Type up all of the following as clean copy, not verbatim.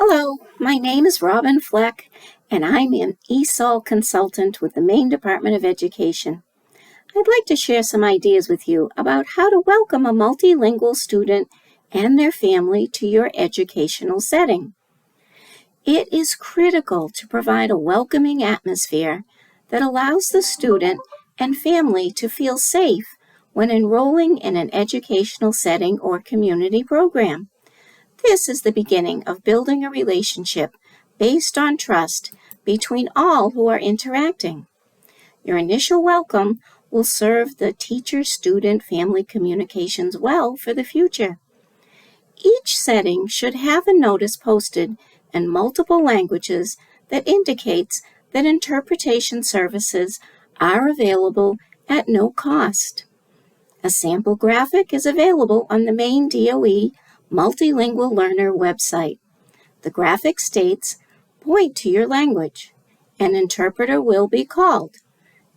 Hello, my name is Robin Fleck, and I'm an ESOL consultant with the Maine Department of Education. I'd like to share some ideas with you about how to welcome a multilingual student and their family to your educational setting. It is critical to provide a welcoming atmosphere that allows the student and family to feel safe when enrolling in an educational setting or community program. This is the beginning of building a relationship based on trust between all who are interacting. Your initial welcome will serve the teacher-student-family communications well for the future. Each setting should have a notice posted in multiple languages that indicates that interpretation services are available at no cost. A sample graphic is available on the Maine DOE Multilingual Learner website. The graphic states, "Point to your language. An interpreter will be called."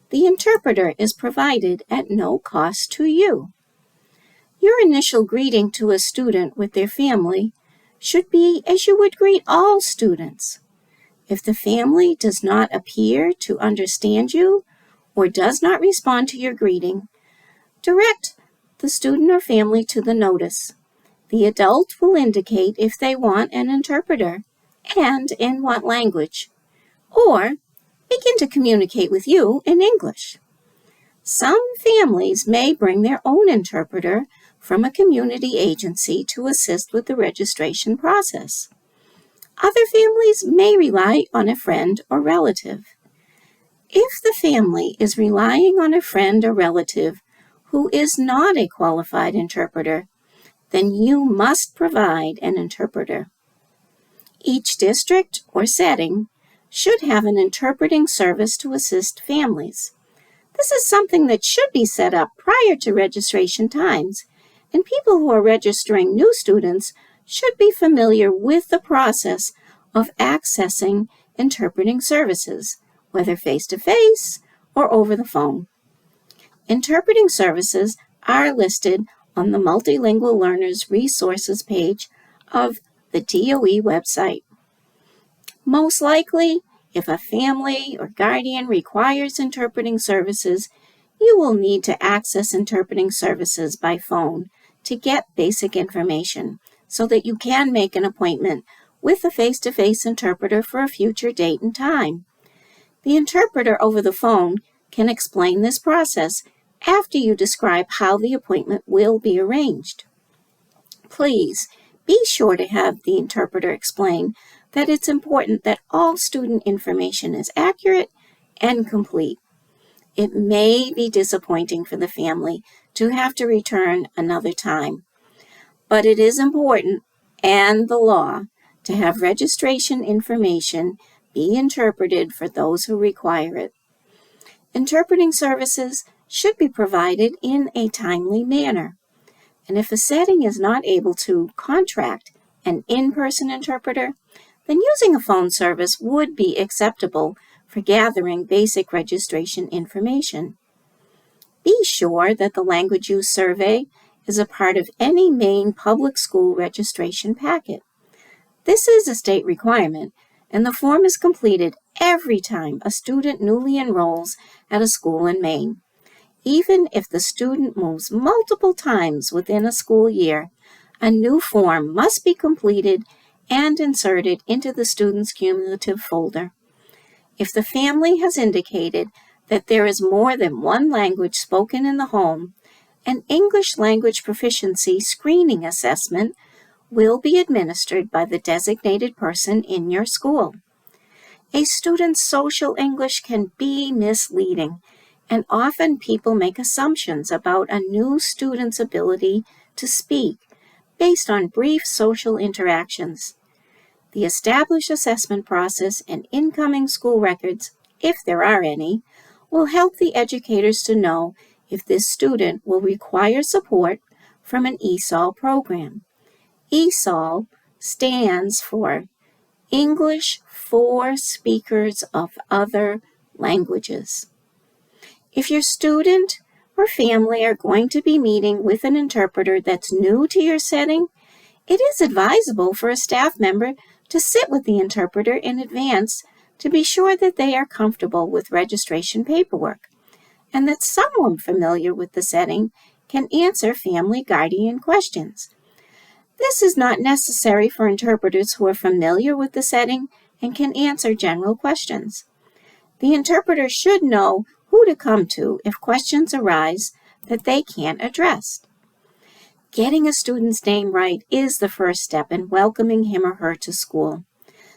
The interpreter is provided at no cost to you. Your initial greeting to a student with their family should be as you would greet all students. If the family does not appear to understand you or does not respond to your greeting, direct the student or family to the notice. The adult will indicate if they want an interpreter and in what language, or begin to communicate with you in English. Some families may bring their own interpreter from a community agency to assist with the registration process. Other families may rely on a friend or relative. If the family is relying on a friend or relative who is not a qualified interpreter, then you must provide an interpreter. Each district or setting should have an interpreting service to assist families. This is something that should be set up prior to registration times, and people who are registering new students should be familiar with the process of accessing interpreting services, whether face-to-face or over the phone. Interpreting services are listed on the Multilingual Learners Resources page of the DOE website. Most likely, if a family or guardian requires interpreting services, you will need to access interpreting services by phone to get basic information so that you can make an appointment with a face-to-face interpreter for a future date and time. The interpreter over the phone can explain this process after you describe how the appointment will be arranged. Please be sure to have the interpreter explain that it's important that all student information is accurate and complete. It may be disappointing for the family to have to return another time, but it is important and the law to have registration information be interpreted for those who require it. Interpreting services should be provided in a timely manner. And if a setting is not able to contract an in-person interpreter, then using a phone service would be acceptable for gathering basic registration information. Be sure that the language use survey is a part of any Maine public school registration packet. This is a state requirement, and the form is completed every time a student newly enrolls at a school in Maine. Even if the student moves multiple times within a school year, a new form must be completed and inserted into the student's cumulative folder. If the family has indicated that there is more than one language spoken in the home, an English language proficiency screening assessment will be administered by the designated person in your school. A student's social English can be misleading, and often people make assumptions about a new student's ability to speak based on brief social interactions. The established assessment process and incoming school records, if there are any, will help the educators to know if this student will require support from an ESOL program. ESOL stands for English for Speakers of Other Languages. If your student or family are going to be meeting with an interpreter that's new to your setting, It is advisable for a staff member to sit with the interpreter in advance to be sure that they are comfortable with registration paperwork and that someone familiar with the setting can answer family guardian questions. This is not necessary for interpreters who are familiar with the setting and can answer general questions. The interpreter should know who to come to if questions arise that they can't address. Getting a student's name right is the first step in welcoming him or her to school.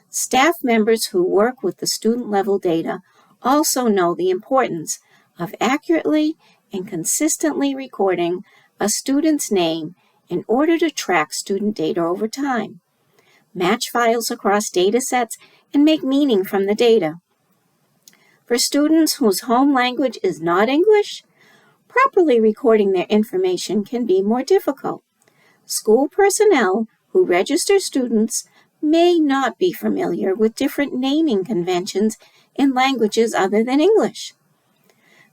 Staff members who work with the student-level data also know the importance of accurately and consistently recording a student's name in order to track student data over time, match files across data sets, and make meaning from the data. For students whose home language is not English, properly recording their information can be more difficult. School personnel who register students may not be familiar with different naming conventions in languages other than English.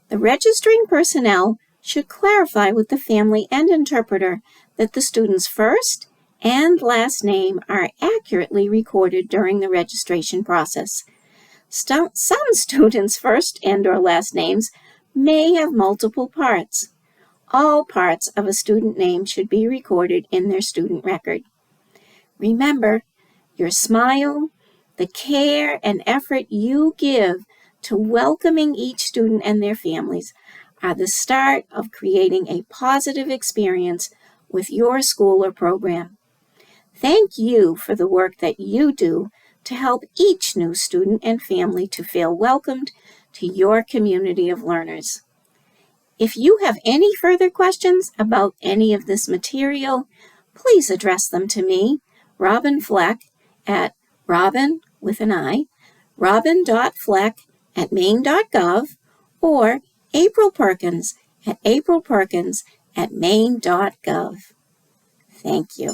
The registering personnel should clarify with the family and interpreter that the student's first and last name are accurately recorded during the registration process. Some students' first and/or last names may have multiple parts. All parts of a student name should be recorded in their student record. Remember, your smile, the care and effort you give to welcoming each student and their families are the start of creating a positive experience with your school or program. Thank you for the work that you do to help each new student and family to feel welcomed to your community of learners. If you have any further questions about any of this material, please address them to me, Robin Fleck, at Robin, with an I, robin.fleck@maine.gov, or April Perkins at aprilperkins@maine.gov. Thank you.